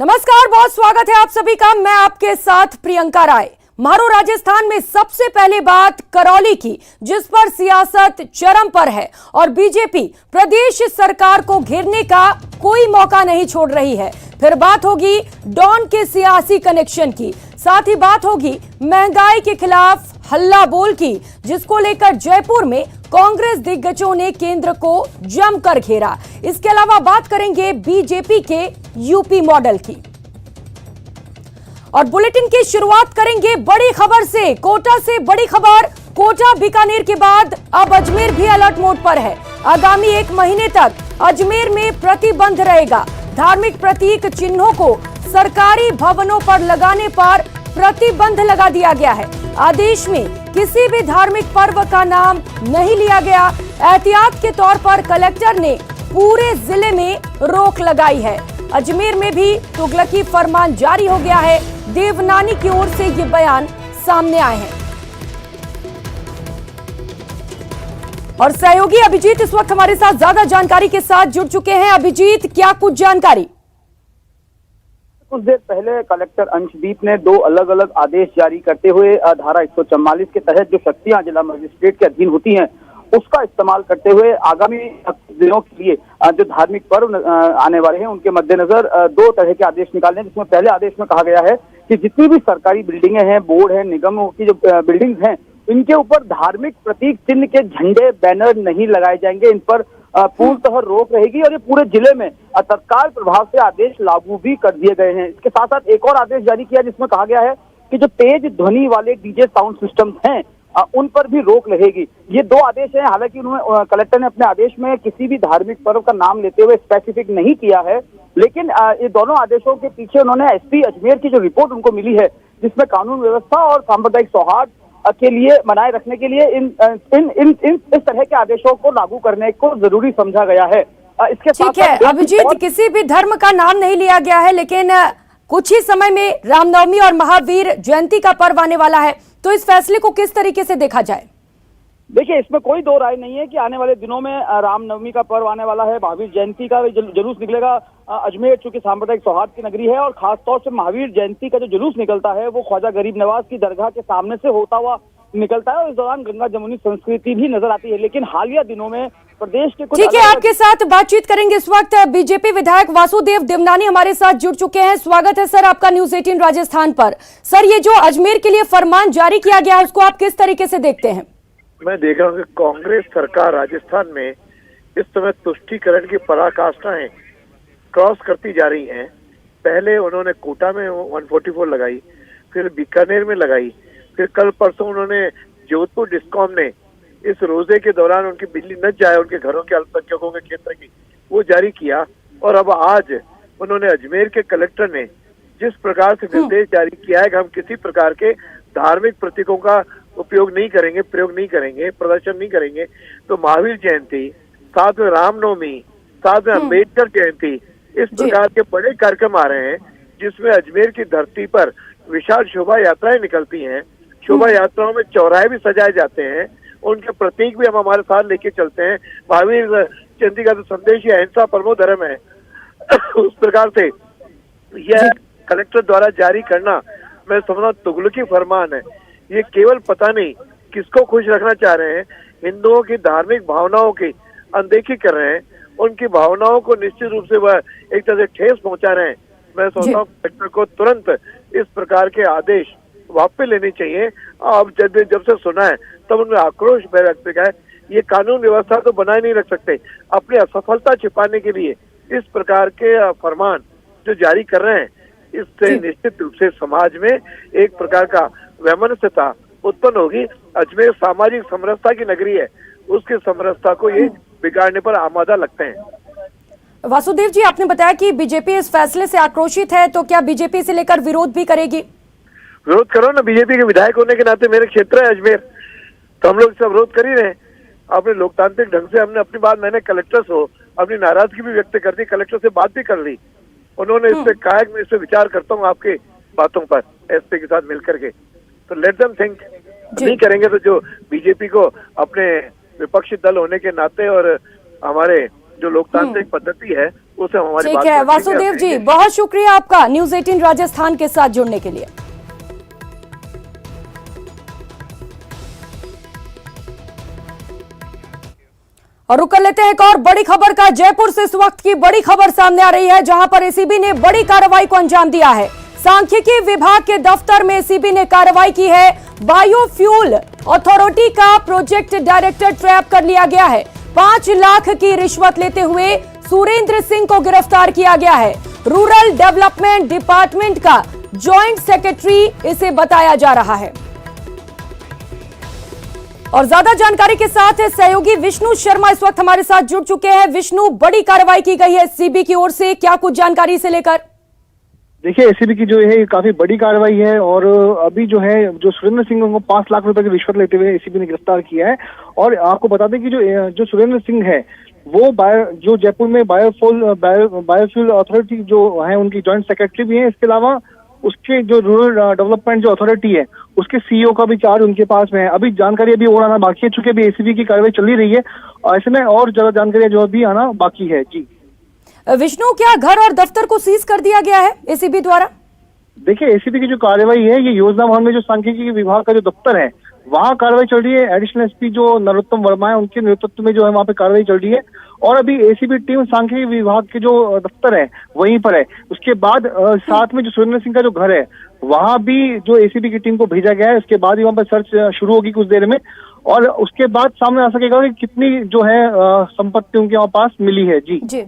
नमस्कार, बहुत स्वागत है आप सभी का। मैं आपके साथ प्रियंका राय। मारो राजस्थान में सबसे पहले बात करौली की, जिस पर सियासत चरम पर है और बीजेपी प्रदेश सरकार को घेरने का कोई मौका नहीं छोड़ रही है। फिर बात होगी डॉन के सियासी कनेक्शन की, साथ ही बात होगी महंगाई के खिलाफ हल्ला बोल की, जिसको लेकर जयपुर में कांग्रेस दिग्गजों ने केंद्र को जमकर घेरा। इसके अलावा बात करेंगे बीजेपी के यूपी मॉडल की और बुलेटिन की शुरुआत करेंगे बड़ी खबर से। कोटा से बड़ी खबर। कोटा बीकानेर के बाद अब अजमेर भी अलर्ट मोड पर है। आगामी 1 महीने तक अजमेर में प्रतिबंध रहेगा। धार्मिक प्रतीक चिन्हों को सरकारी भवनों पर लगाने पर प्रतिबंध लगा दिया गया है। आदेश में किसी भी धार्मिक पर्व का नाम नहीं लिया गया। एहतियात के तौर पर कलेक्टर ने पूरे जिले में रोक लगाई है। अजमेर में भी तुगलकी फरमान जारी हो गया है। देवनानी की ओर से ये बयान सामने आए हैं और सहयोगी अभिजीत इस वक्त हमारे साथ ज्यादा जानकारी के साथ जुड़ चुके हैं। अभिजीत, क्या कुछ जानकारी? कुछ देर पहले कलेक्टर अंशदीप ने 2 अलग अलग आदेश जारी करते हुए धारा 144 के तहत जो शक्तियां जिला मजिस्ट्रेट के अधीन होती हैं उसका इस्तेमाल करते हुए आगामी दिनों के लिए जो धार्मिक पर्व आने वाले हैं उनके मद्देनजर 2 तरह के आदेश निकाले, जिसमें पहले आदेश में कहा गया है कि जितनी भी सरकारी बिल्डिंगें हैं, बोर्ड है, निगमों की जो बिल्डिंग्स हैं, इनके ऊपर धार्मिक प्रतीक चिन्ह के झंडे, बैनर नहीं लगाए जाएंगे। इन पर पूर्णतः रोक रहेगी और ये पूरे जिले में तत्काल प्रभाव से आदेश लागू भी कर दिए गए हैं। इसके साथ साथ एक और आदेश जारी किया जिसमें कहा गया है कि जो तेज ध्वनि वाले डीजे साउंड सिस्टम हैं उन पर भी रोक रहेगी। ये 2 आदेश हैं। हालांकि उन्होंने कलेक्टर ने अपने आदेश में किसी भी धार्मिक पर्व का नाम लेते हुए स्पेसिफिक नहीं किया है, लेकिन ये दोनों आदेशों के पीछे उन्होंने एसपी अजमेर की जो रिपोर्ट उनको मिली है जिसमें कानून व्यवस्था और सांप्रदायिक सौहार्द के लिए बनाए रखने के लिए इस तरह के आदेशों को लागू करने को जरूरी समझा गया है। इसके ठीक है अभिजीत, किसी भी धर्म का नाम नहीं लिया गया है, लेकिन कुछ ही समय में रामनवमी और महावीर जयंती का पर्व आने वाला है, तो इस फैसले को किस तरीके से देखा जाए? देखिए, इसमें कोई 2 राय नहीं है कि आने वाले दिनों में रामनवमी का पर्व आने वाला है, महावीर जयंती का जुलूस निकलेगा। अजमेर चूंकि सांप्रदायिक सौहार्द की नगरी है और खासतौर से महावीर जयंती का जो जुलूस निकलता है वो ख्वाजा गरीब नवाज की दरगाह के सामने से होता हुआ निकलता है और इस दौरान गंगा जमुनी संस्कृति भी नजर आती है। लेकिन हालिया दिनों में प्रदेश के कुछ ठीक है, आपके साथ बातचीत करेंगे इस वक्त बीजेपी विधायक वासुदेव देवनानी हमारे साथ जुड़ चुके हैं। स्वागत है सर आपका न्यूज 18 राजस्थान पर। सर, ये जो अजमेर के लिए फरमान जारी किया गया है उसको आप किस तरीके से देखते हैं? मैं देख रहा हूँ कि कांग्रेस सरकार राजस्थान में इस समय तुष्टीकरण की पराकाष्ठाएं क्रॉस करती जा रही हैं। पहले उन्होंने कोटा में 144 लगाई, फिर बीकानेर में लगाई, फिर कल परसों उन्होंने जोधपुर डिस्कॉम ने इस रोजे के दौरान उनकी बिजली न जाए उनके घरों के अल्पसंख्यकों के क्षेत्र की, वो जारी किया। और अब आज उन्होंने अजमेर के कलेक्टर ने जिस प्रकार से निर्देश जारी किया है कि हम किसी प्रकार के धार्मिक प्रतीकों का उपयोग नहीं करेंगे, प्रयोग नहीं करेंगे, प्रदर्शन नहीं करेंगे, तो महावीर जयंती, साथ में रामनवमी, साथ में अम्बेडकर जयंती, इस प्रकार के बड़े कार्यक्रम आ रहे हैं जिसमें अजमेर की धरती पर विशाल शोभा यात्राएं निकलती हैं। शोभा यात्राओं में चौराहे भी सजाए जाते हैं, उनके प्रतीक भी हम हमारे साथ लेके चलते हैं। महावीर जयंती का तो संदेश ही अहिंसा परमो धर्म है। उस प्रकार से यह कलेक्टर द्वारा जारी करना मैं समझता तुगलकी फरमान है। ये केवल पता नहीं किसको खुश रखना चाह रहे हैं, हिंदुओं की धार्मिक भावनाओं की अनदेखी कर रहे हैं, उनकी भावनाओं को निश्चित रूप से वह एक तरह से ठेस पहुंचा रहे हैं। मैं सोचता हूँ कलेक्टर को तुरंत इस प्रकार के आदेश वापस लेने चाहिए। अब जब से सुना है तब उनमें आक्रोश व्यक्त किया है। ये कानून व्यवस्था तो बनाए नहीं रख सकते, अपनी असफलता छिपाने के लिए इस प्रकार के फरमान जो जारी कर रहे हैं, इससे निश्चित रूप से समाज में एक प्रकार का वैमनस्यता उत्पन्न होगी। अजमेर सामाजिक समरसता की नगरी है, उसकी समरसता को ये बिगाड़ने पर आमादा लगते हैं। वासुदेव जी, आपने बताया कि बीजेपी इस फैसले से आक्रोशित है, तो क्या बीजेपी इसे लेकर विरोध भी करेगी? विरोध करो ना, बीजेपी के विधायक होने के नाते मेरे क्षेत्र है अजमेर, तो हम लोग सब विरोध कर ही रहे हैं। अपने लोकतांत्रिक ढंग से हमने अपनी बात, मैंने कलेक्टर से अपनी नाराजगी भी व्यक्त कर दी, कलेक्टर से बात भी कर ली। उन्होंने इस पे कहा कि मैं इस पे विचार करता हूँ आपके बातों पर एसपी के साथ मिलकर के, तो लेट देम थिंक। नहीं करेंगे तो जो बीजेपी को अपने विपक्षी दल होने के नाते और हमारे जो लोकतांत्रिक पद्धति है उसे हमारी ठीक बात है रखेंगे, वासुदेव जी, रखेंगे। बहुत शुक्रिया आपका न्यूज 18 राजस्थान के साथ जुड़ने के लिए। और रुक कर लेते हैं एक और बड़ी खबर का। जयपुर से इस वक्त की बड़ी खबर सामने आ रही है, जहां पर एसीबी ने बड़ी कार्रवाई को अंजाम दिया है। सांख्यिकी विभाग के दफ्तर में एसीबी ने कार्रवाई की है। बायोफ्यूल अथॉरिटी का प्रोजेक्ट डायरेक्टर ट्रैप कर लिया गया है। 5 लाख की रिश्वत लेते हुए सुरेंद्र सिंह को गिरफ्तार किया गया है। रूरल डेवलपमेंट डिपार्टमेंट का जॉइंट सेक्रेटरी इसे बताया जा रहा है। और ज्यादा जानकारी के साथ सहयोगी विष्णु शर्मा इस वक्त हमारे साथ जुड़ चुके हैं। विष्णु, बड़ी कार्रवाई की गई है एसीबी की ओर से, क्या कुछ जानकारी से लेकर? देखिए, एसीबी की जो है ये काफी बड़ी कार्रवाई है और अभी जो है जो सुरेंद्र सिंह को 5 लाख रुपए की रिश्वत लेते हुए एसीबी ने गिरफ्तार किया है। और आपको बता दें कि जो सुरेंद्र सिंह है वो जो जयपुर में बायोफ्यूल अथॉरिटी जो है उनकी जॉइंट सेक्रेटरी भी है। इसके अलावा उसके जो रूरल डेवलपमेंट जो अथॉरिटी है उसके सीईओ का भी चार्ज उनके पास में है। अभी जानकारी अभी और आना बाकी है, चूंकि अभी एसीबी की कार्रवाई चल ही रही है और ऐसे में और ज्यादा जानकारी जो अभी आना बाकी है। जी विष्णु, क्या घर और दफ्तर को सीज कर दिया गया है एसीबी द्वारा? देखिए, एसीबी की जो कार्रवाई है ये योजना भवन में जो सांख्यिकी विभाग का जो दफ्तर है वहाँ कार्रवाई चल रही है। एडिशनल एसपी जो नरोत्तम वर्मा है उनके नेतृत्व में जो है वहाँ पे कार्रवाई चल रही है और अभी एसीबी टीम सांख्यिकी विभाग के जो दफ्तर है वहीं पर है। उसके बाद साथ में जो सुरेंद्र सिंह का जो घर है वहाँ भी जो एसीबी की टीम को भेजा गया है। उसके बाद ही वहाँ पर सर्च शुरू होगी कुछ देर में और उसके बाद सामने आ सकेगा कि कितनी जो है संपत्ति उनके वहाँ पास मिली है। जी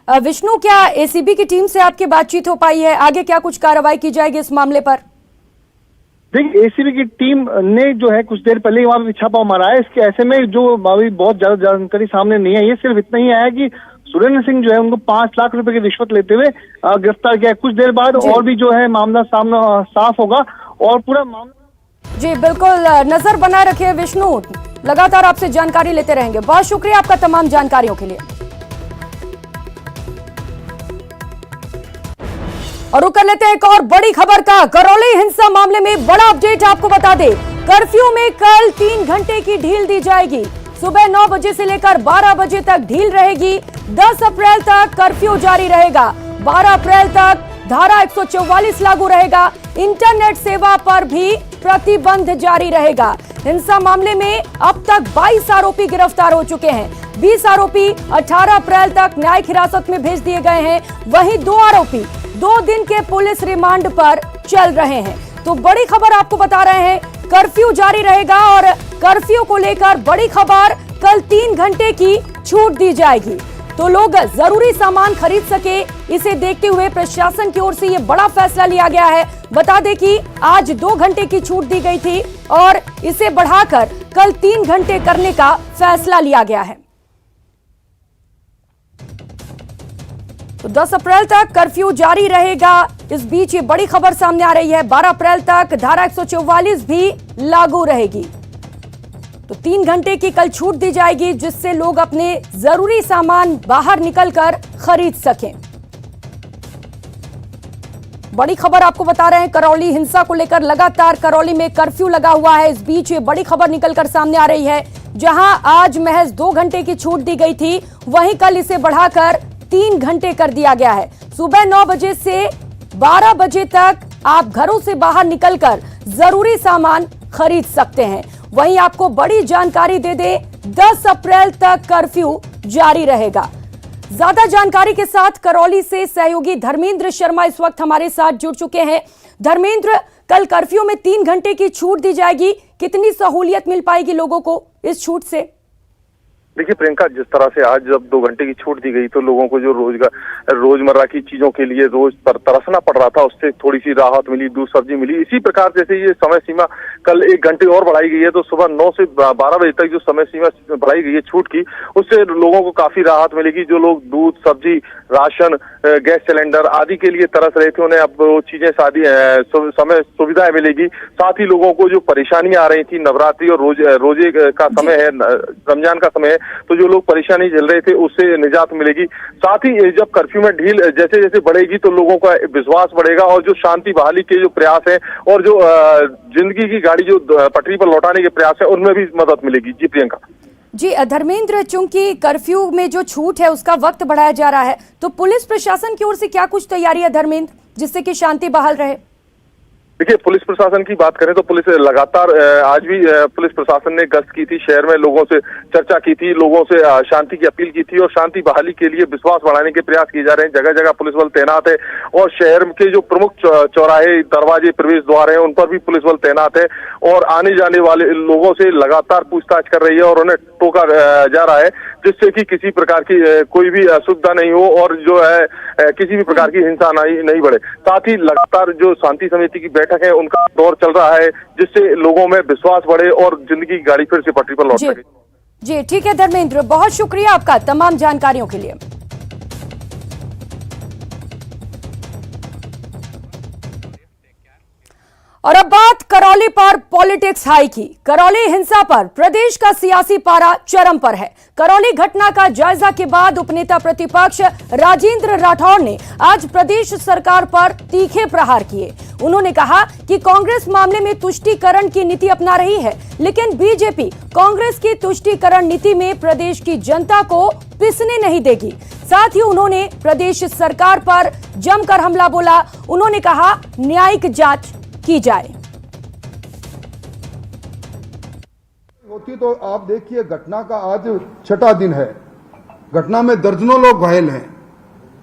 विष्णु, क्या एसीबी की टीम से आपकी बातचीत हो पाई है? आगे क्या कुछ कार्रवाई की जाएगी इस मामले पर? देखिए, एसीबी की टीम ने जो है कुछ देर पहले ही वहाँ पे छापा मारा है। इसके ऐसे में जो अभी बहुत ज्यादा जानकारी सामने नहीं है, ये सिर्फ इतना ही आया कि सुरेंद्र सिंह जो है उनको 5 लाख रुपए की रिश्वत लेते हुए गिरफ्तार किया। कुछ देर बाद और भी जो है मामला सामने साफ होगा और पूरा मामला। जी बिल्कुल, नजर बनाए रखिए विष्णु, लगातार आपसे जानकारी लेते रहेंगे। बहुत शुक्रिया आपका तमाम जानकारियों के लिए। और रुक कर लेते हैं एक और बड़ी खबर का। करौली हिंसा मामले में बड़ा अपडेट आपको बता दे। कर्फ्यू में कल 3 घंटे की ढील दी जाएगी। सुबह 9 बजे से लेकर 12 बजे तक ढील रहेगी। 10 अप्रैल तक कर्फ्यू जारी रहेगा। 12 अप्रैल तक धारा 144 लागू रहेगा। इंटरनेट सेवा पर भी प्रतिबंध जारी रहेगा। हिंसा मामले में अब तक 22 आरोपी गिरफ्तार हो चुके हैं। 20 आरोपी 18 अप्रैल तक न्यायिक हिरासत में भेज दिए गए हैं। वहीं 2 आरोपी 2 दिन के पुलिस रिमांड पर चल रहे हैं। तो बड़ी खबर आपको बता रहे हैं, कर्फ्यू जारी रहेगा और कर्फ्यू को लेकर बड़ी खबर, कल 3 घंटे की छूट दी जाएगी तो लोग जरूरी सामान खरीद सके। इसे देखते हुए प्रशासन की ओर से यह बड़ा फैसला लिया गया है। बता दें कि आज 2 घंटे की छूट दी गई थी और इसे बढ़ाकर कल 3 घंटे करने का फैसला लिया गया है। तो 10 अप्रैल तक कर्फ्यू जारी रहेगा। इस बीच ये बड़ी खबर सामने आ रही है, 12 अप्रैल तक धारा 144 भी लागू रहेगी। तो 3 घंटे की कल छूट दी जाएगी जिससे लोग अपने जरूरी सामान बाहर निकलकर खरीद सकें। बड़ी खबर आपको बता रहे हैं, करौली हिंसा को लेकर लगातार करौली में कर्फ्यू लगा हुआ है। इस बीच ये बड़ी खबर निकलकर सामने आ रही है, जहां आज महज 2 घंटे की छूट दी गई थी, वहीं कल इसे बढ़ाकर 3 घंटे कर दिया गया है। सुबह 9 बजे से 12 बजे तक आप घरों से बाहर निकलकर जरूरी सामान खरीद सकते हैं। वहीं आपको बड़ी जानकारी दे दे, 10 अप्रैल तक कर्फ्यू जारी रहेगा। ज्यादा जानकारी के साथ करौली से सहयोगी धर्मेंद्र शर्मा इस वक्त हमारे साथ जुड़ चुके हैं। धर्मेंद्र, कल कर्फ्यू में 3 घंटे की छूट दी जाएगी, कितनी सहूलियत मिल पाएगी लोगों को इस छूट से? देखिए प्रियंका, जिस तरह से आज जब 2 घंटे की छूट दी गई तो लोगों को जो रोजमर्रा की चीजों के लिए रोज तरसना पड़ रहा था, उससे थोड़ी सी राहत मिली, दूध सब्जी मिली। इसी प्रकार जैसे ये समय सीमा कल 1 घंटे और बढ़ाई गई है, तो सुबह 9 से 12 बजे तक जो समय सीमा बढ़ाई गई है छूट की, उससे लोगों को काफी राहत मिलेगी। जो लोग दूध सब्जी, राशन, गैस सिलेंडर आदि के लिए तरस रहे थे, उन्हें अब वो चीजें समय सुविधाएं मिलेगी। साथ ही लोगों को जो परेशानियां आ रही थी, नवरात्रि और रोजे का समय है, रमजान का समय है, तो जो लोग परेशानी झेल रहे थे उससे निजात मिलेगी। साथ ही जब कर्फ्यू में ढील जैसे जैसे बढ़ेगी तो लोगों का विश्वास बढ़ेगा और जो शांति बहाली के जो प्रयास है और जो जिंदगी की गाड़ी जो पटरी पर लौटाने के प्रयास है, उनमें भी मदद मिलेगी। जी प्रियंका। जी धर्मेंद्र, चूंकि कर्फ्यू में जो छूट है उसका वक्त बढ़ाया जा रहा है, तो पुलिस प्रशासन की ओर से क्या कुछ तैयारी है धर्मेंद्र, जिससे कि शांति बहाल रहे? देखिए, पुलिस प्रशासन की बात करें तो पुलिस लगातार आज भी पुलिस प्रशासन ने गश्त की थी, शहर में लोगों से चर्चा की थी, लोगों से शांति की अपील की थी और शांति बहाली के लिए विश्वास बढ़ाने के प्रयास किए जा रहे हैं। जगह जगह पुलिस बल तैनात है और शहर के जो प्रमुख चौराहे, दरवाजे, प्रवेश द्वार हैं, उन पर भी पुलिस बल तैनात है और आने जाने वाले लोगों से लगातार पूछताछ कर रही है और उन्हें टोका जा रहा है, जिससे कि किसी प्रकार की कोई भी असुविधा नहीं हो और जो है किसी भी प्रकार की हिंसा नहीं बढ़े। साथ ही लगातार जो शांति समिति की बैठक है उनका दौर चल रहा है, जिससे लोगों में विश्वास बढ़े और जिंदगी की गाड़ी फिर से पटरी पर लौट सके। जी ठीक है धर्मेंद्र, बहुत शुक्रिया आपका तमाम जानकारियों के लिए। और अब बात करौली पर पॉलिटिक्स हाई की। करौली हिंसा पर प्रदेश का सियासी पारा चरम पर है। करौली घटना का जायजा के बाद उपनेता प्रतिपक्ष राजेंद्र राठौड़ ने आज प्रदेश सरकार पर तीखे प्रहार किए। उन्होंने कहा कि कांग्रेस मामले में तुष्टीकरण की नीति अपना रही है, लेकिन बीजेपी कांग्रेस की तुष्टीकरण नीति में प्रदेश की जनता को पिसने नहीं देगी। साथ ही उन्होंने प्रदेश सरकार पर जमकर हमला बोला। उन्होंने कहा न्यायिक जांच की जाए। होती तो आप देखिए, घटना का आज 6वां दिन है। घटना में दर्जनों लोग घायल हैं,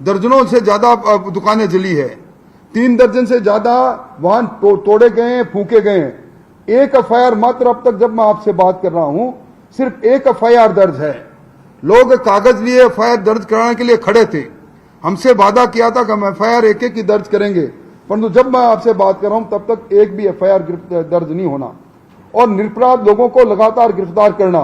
दर्जनों से ज्यादा दुकानें जली है, 3 दर्जन से ज्यादा वाहन तोड़े गए हैं, फूके गए हैं। एक एफआईआर मात्र अब तक जब मैं आपसे बात कर रहा हूं, सिर्फ एक एफआईआर दर्ज है। लोग कागज लिए एफआईआर दर्ज कराने के लिए खड़े थे। हमसे वादा किया था कि हम एफआईआर एक की दर्ज करेंगे, परंतु जब मैं आपसे बात कर रहा हूं तब तक एक भी एफआईआर दर्ज नहीं होना और निरपराध लोगों को लगातार गिरफ्तार करना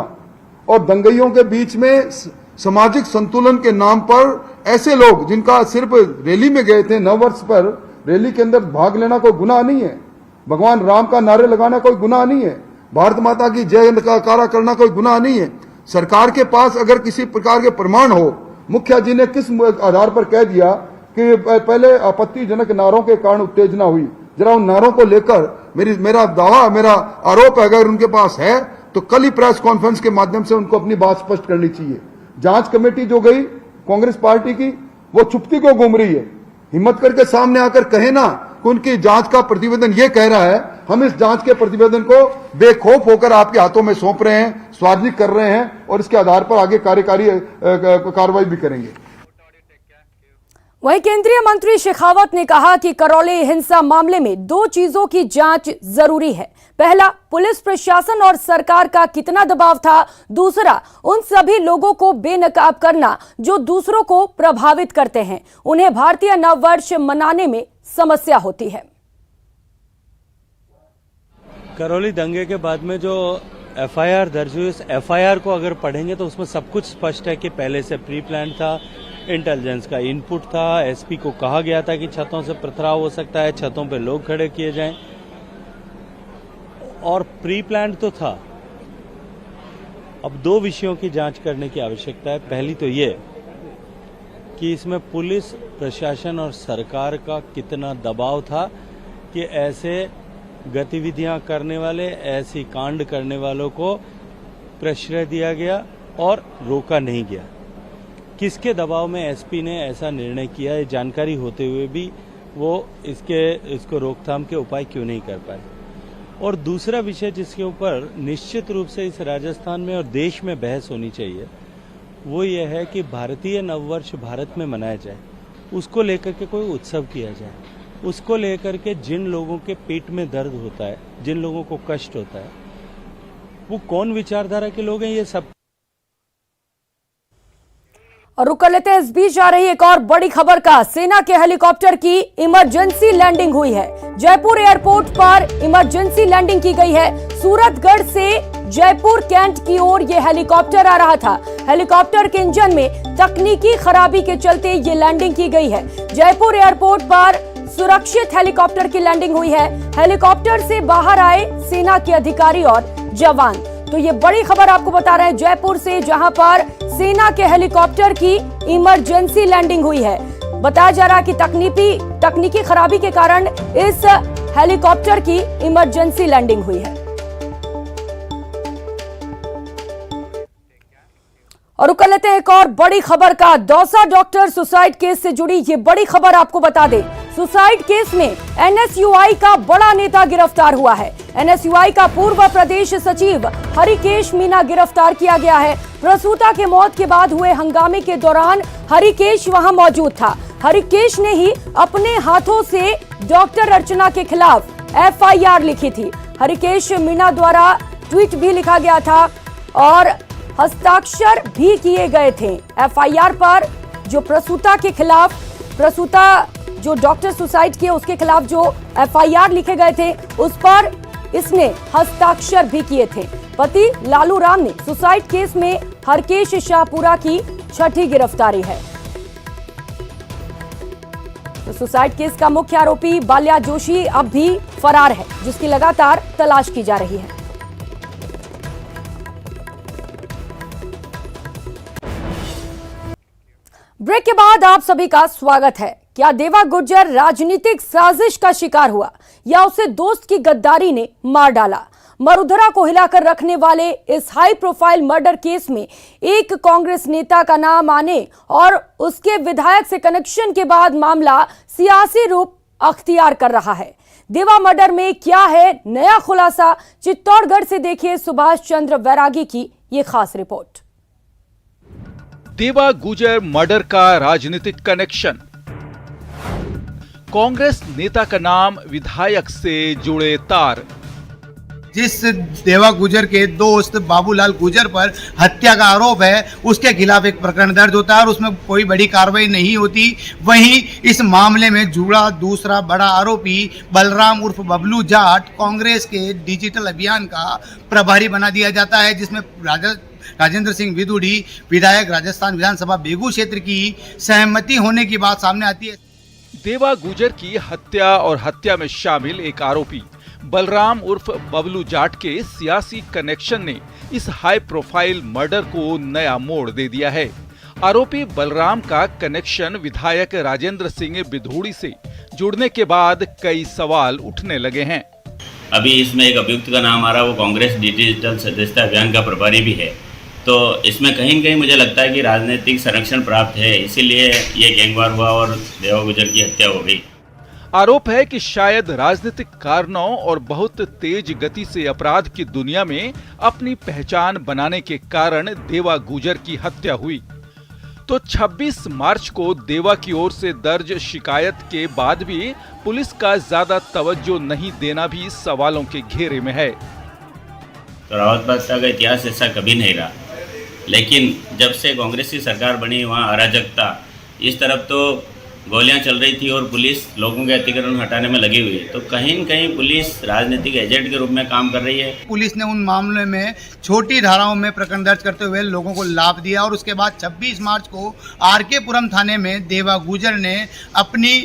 और दंगइयों के बीच में सामाजिक संतुलन के नाम पर ऐसे लोग जिनका सिर्फ रैली में गए थे, नववर्ष पर रैली के अंदर भाग लेना कोई गुनाह नहीं है, भगवान राम का नारे लगाना कोई गुनाह नहीं है, भारत माता की जय कारा करना कोई गुनाह नहीं है। सरकार के पास अगर किसी प्रकार के प्रमाण हो, मुखिया जी ने किस आधार पर कह दिया कि पहले आपत्तिजनक नारों के कारण उत्तेजना हुई, जरा उन नारों को लेकर मेरा दावा, मेरा आरोप अगर उनके पास है तो कल ही प्रेस कॉन्फ्रेंस के माध्यम से उनको अपनी बात स्पष्ट करनी चाहिए। जांच कमेटी जो गई कांग्रेस पार्टी की, वो चुप्पी को घूम रही है। हिम्मत करके सामने आकर कहे ना कि उनकी जांच का प्रतिवेदन ये कह रहा है, हम इस जांच के प्रतिवेदन को बेखौफ होकर आपके हाथों में सौंप रहे हैं, सार्वजनिक कर रहे हैं और इसके आधार पर आगे कार्यकारी कार्रवाई भी करेंगे। वहीं केंद्रीय मंत्री शेखावत ने कहा कि करौली हिंसा मामले में 2 चीजों की जांच जरूरी है। पहला, पुलिस प्रशासन और सरकार का कितना दबाव था। दूसरा, उन सभी लोगों को बेनकाब करना जो दूसरों को प्रभावित करते हैं, उन्हें भारतीय नववर्ष मनाने में समस्या होती है। करौली दंगे के बाद में जो एफआईआर दर्ज हुई, उस एफआईआर को अगर पढ़ेंगे तो उसमें सब कुछ स्पष्ट है कि पहले से प्री प्लान था, इंटेलिजेंस का इनपुट था, एसपी को कहा गया था कि छतों से पथराव हो सकता है, छतों पे लोग खड़े किए जाएं और प्री प्लान तो था। अब 2 विषयों की जांच करने की आवश्यकता है। पहली तो ये कि इसमें पुलिस प्रशासन और सरकार का कितना दबाव था कि ऐसे गतिविधियां करने वाले, ऐसी कांड करने वालों को प्रश्रय दिया गया और रोका नहीं गया। किसके दबाव में एसपी ने ऐसा निर्णय किया, ये जानकारी होते हुए भी वो इसको रोकथाम के उपाय क्यों नहीं कर पाए। और दूसरा विषय जिसके ऊपर निश्चित रूप से इस राजस्थान में और देश में बहस होनी चाहिए, वो ये है कि भारतीय नववर्ष भारत में मनाया जाए, उसको लेकर के कोई उत्सव किया जाए, उसको लेकर के जिन लोगों के पेट में दर्द होता है, जिन लोगों को कष्ट होता है, वो कौन विचारधारा के लोग हैं, ये सब। और रुक कर लेते हैं इस बीच आ रही एक और बड़ी खबर का। सेना के हेलीकॉप्टर की इमरजेंसी लैंडिंग हुई है। जयपुर एयरपोर्ट पर इमरजेंसी लैंडिंग की गई है। सूरतगढ़ से जयपुर कैंट की ओर यह हेलीकॉप्टर आ रहा था। हेलीकॉप्टर के इंजन में तकनीकी खराबी के चलते ये लैंडिंग की गई है। जयपुर एयरपोर्ट पर सुरक्षित हेलीकॉप्टर की लैंडिंग हुई है। हेलीकॉप्टर से बाहर आए सेना के अधिकारी और जवान। तो ये बड़ी खबर आपको बता रहे हैं जयपुर से, जहां पर सेना के हेलीकॉप्टर की इमरजेंसी लैंडिंग हुई है। बताया जा रहा है कि तकनीकी खराबी के कारण इस हेलीकॉप्टर की इमरजेंसी लैंडिंग हुई है। और कर लेते हैं एक और बड़ी खबर का। दौसा डॉक्टर सुसाइड केस से जुड़ी ये बड़ी खबर आपको बता दें। सुसाइड केस में एनएसयूआई का बड़ा नेता गिरफ्तार हुआ है। एनएसयूआई का पूर्व प्रदेश सचिव हरिकेश मीना गिरफ्तार किया गया है। प्रसूता के मौत के बाद हुए हंगामे के दौरान हरिकेश वहां मौजूद था। हरिकेश ने ही अपने हाथों से डॉक्टर अर्चना के खिलाफ एफआईआर लिखी थी। हरिकेश मीना द्वारा ट्वीट भी लिखा गया था और हस्ताक्षर भी किए गए थे एफआईआर पर। जो प्रसूता के खिलाफ, प्रसूता जो डॉक्टर सुसाइड किए उसके खिलाफ जो एफआईआर लिखे गए थे उस पर इसने हस्ताक्षर भी किए थे। पति लालू राम ने सुसाइड केस में हरकेश शाहपुरा की छठी गिरफ्तारी है। तो सुसाइड केस का मुख्य आरोपी बाल्या जोशी अब भी फरार है, जिसकी लगातार तलाश की जा रही है। ब्रेक के बाद आप सभी का स्वागत है। क्या देवा गुर्जर राजनीतिक साजिश का शिकार हुआ या उसे दोस्त की गद्दारी ने मार डाला? मरुधरा को हिलाकर रखने वाले इस हाई प्रोफाइल मर्डर केस में एक कांग्रेस नेता का नाम आने और उसके विधायक से कनेक्शन के बाद मामला सियासी रूप अख्तियार कर रहा है। देवा मर्डर में क्या है नया खुलासा? चित्तौड़गढ़ से देखिए सुभाष चंद्र बैरागी की ये खास रिपोर्ट। देवा गुर्जर मर्डर का राजनीतिक कनेक्शन, कांग्रेस नेता का नाम, विधायक से जुड़े तार। जिस देवा गुर्जर के दोस्त बाबूलाल गुर्जर पर हत्या का आरोप है उसके खिलाफ एक प्रकरण दर्ज होता है और उसमें कोई बड़ी कार्रवाई नहीं होती। वहीं इस मामले में जुड़ा दूसरा बड़ा आरोपी बलराम उर्फ बबलू जाट कांग्रेस के डिजिटल अभियान का प्रभारी बना दिया जाता है, जिसमें राजेंद्र सिंह विदुड़ी विधायक राजस्थान विधानसभा बेगू क्षेत्र की सहमति होने की बात सामने आती है। देवा गुर्जर की हत्या और हत्या में शामिल एक आरोपी बलराम उर्फ बबलू जाट के सियासी कनेक्शन ने इस हाई प्रोफाइल मर्डर को नया मोड़ दे दिया है। आरोपी बलराम का कनेक्शन विधायक राजेंद्र सिंह विदुड़ी से जुड़ने के बाद कई सवाल उठने लगे हैं। अभी इसमें एक अभियुक्त का नाम आ रहा है, वो कांग्रेस डिजिटल सदस्यता अभियान का प्रभारी भी है। तो इसमें कहीं न कहीं मुझे लगता है कि राजनीतिक संरक्षण प्राप्त है, इसीलिए ये गैंगवार हुआ और देवा गुर्जर की हत्या हो गई। आरोप है कि शायद राजनीतिक कारणों और बहुत तेज गति से अपराध की दुनिया में अपनी पहचान बनाने के कारण देवा गुर्जर की हत्या हुई। तो 26 मार्च को देवा की ओर से दर्ज शिकायत के बाद भी पुलिस का ज्यादा तवज्जो नहीं देना भी सवालों के घेरे में है। तो रावत बादशाह का इतिहास ऐसा कभी नहीं रहा, लेकिन जब से कांग्रेस की सरकार बनी वहाँ अराजकता, इस तरफ तो गोलियां चल रही थी और पुलिस लोगों के अतिक्रमण हटाने में लगी हुई है। तो कहीं न कहीं पुलिस राजनीतिक एजेंट के रूप में काम कर रही है। पुलिस ने उन मामले में छोटी धाराओं में प्रकरण दर्ज करते हुए लोगों को लाभ दिया और उसके बाद 26 मार्च को आरके पुरम थाने में देवा गुर्जर ने अपनी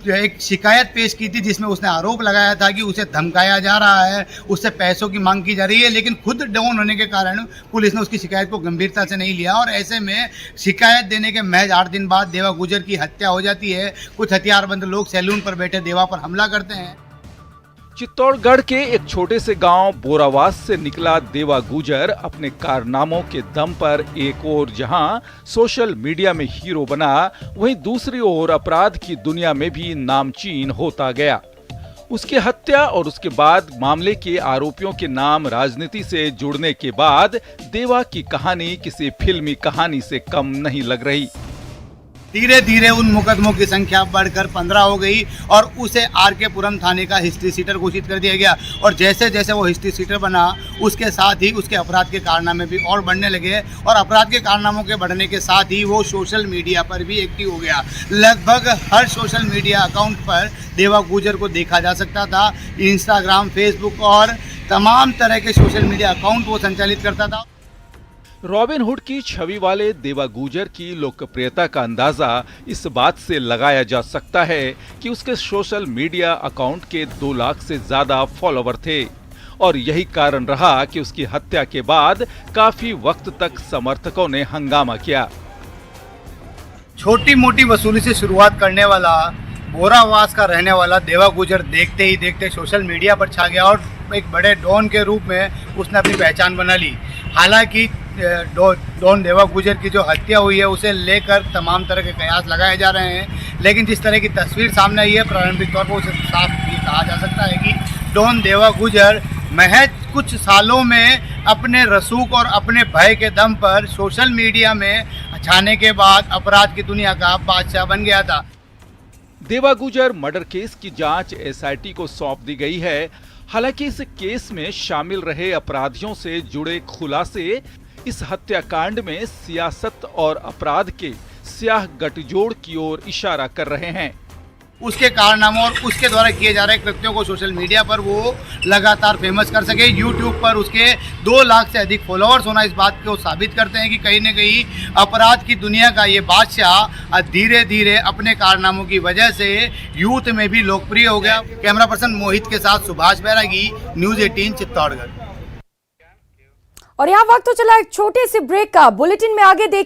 एक शिकायत पेश की थी, जिसमें उसने आरोप लगाया था कि उसे धमकाया जा रहा है, उससे पैसों की मांग की जा रही है। लेकिन खुद डाउन होने के कारण पुलिस ने उसकी शिकायत को गंभीरता से नहीं लिया और ऐसे में शिकायत देने के महज 8 दिन बाद देवा गुर्जर की हत्या हो जाती है। कुछ हथियारबंद लोग सैलून पर बैठे देवा पर हमला करते हैं। चित्तौड़गढ़ के एक छोटे से गांव बोरावास से निकला देवा गुर्जर अपने कारनामों के दम पर एक ओर जहां सोशल मीडिया में हीरो बना, वहीं दूसरी ओर अपराध की दुनिया में भी नामचीन होता गया। उसकी हत्या और उसके बाद मामले के आरोपियों के नाम राजनीति से जुड़ने के बाद देवा की कहानी किसी फिल्मी कहानी से कम नहीं लग रही। धीरे धीरे उन मुकदमों की संख्या बढ़कर 15 हो गई और उसे आरके पुरम थाने का हिस्ट्री सीटर घोषित कर दिया गया। और जैसे जैसे वो हिस्ट्री सीटर बना, उसके साथ ही उसके अपराध के कारनामे भी और बढ़ने लगे और अपराध के कारनामों के बढ़ने के साथ ही वो सोशल मीडिया पर भी एक्टिव हो गया। लगभग हर सोशल मीडिया अकाउंट पर देवा गुर्जर को देखा जा सकता था। इंस्टाग्राम, फेसबुक और तमाम तरह के सोशल मीडिया अकाउंट वो संचालित करता था। रॉबिनहुड की छवि वाले देवा गुर्जर की लोकप्रियता का अंदाजा इस बात से लगाया जा सकता है कि उसके सोशल मीडिया अकाउंट के 2 लाख से ज्यादा फॉलोवर थे और यही कारण रहा कि उसकी हत्या के बाद काफी वक्त तक समर्थकों ने हंगामा किया। छोटी मोटी वसूली से शुरुआत करने वाला बोरावास का रहने वाला देवा गुर्जर देखते ही देखते सोशल मीडिया पर छा गया और एक बड़े डॉन के रूप में उसने अपनी पहचान बना ली। हालांकि डॉन देवा गुजर की जो हत्या हुई है उसे लेकर तमाम तरह के कयास लगाए जा रहे हैं, लेकिन जिस तरह की तस्वीर सामने आई है प्रारंभिक तौर पर उसे साफ ये कहा जा सकता है कि डॉन देवा गुजर महज कुछ सालों में अपने रसूख और अपने भय के दम पर सोशल मीडिया में छाने के बाद अपराध की दुनिया का बादशाह बन गया था। देवा गुजर मर्डर केस की जांच एसआईटी को सौंप दी गई है। हालांकि इस केस में शामिल रहे अपराधियों से जुड़े खुलासे इस हत्याकांड में सियासत और अपराध के स्याह गठजोड़ की ओर इशारा कर रहे हैं। उसके कारनामों और उसके द्वारा किए जा रहे कृत्यों को सोशल मीडिया पर वो लगातार फेमस कर सके। यूट्यूब पर उसके 2 लाख से अधिक फॉलोअर्स होना इस बात को साबित करते हैं कि कहीं न कहीं अपराध की दुनिया का ये बादशाह धीरे धीरे अपने कारनामों की वजह से यूथ में भी लोकप्रिय हो गया। कैमरा पर्सन मोहित के साथ सुभाष बैरागी, न्यूज़ 18 चित्तौड़गढ़। और यहाँ वक्त तो चला एक छोटे से ब्रेक का। बुलेटिन में आगे देखिए।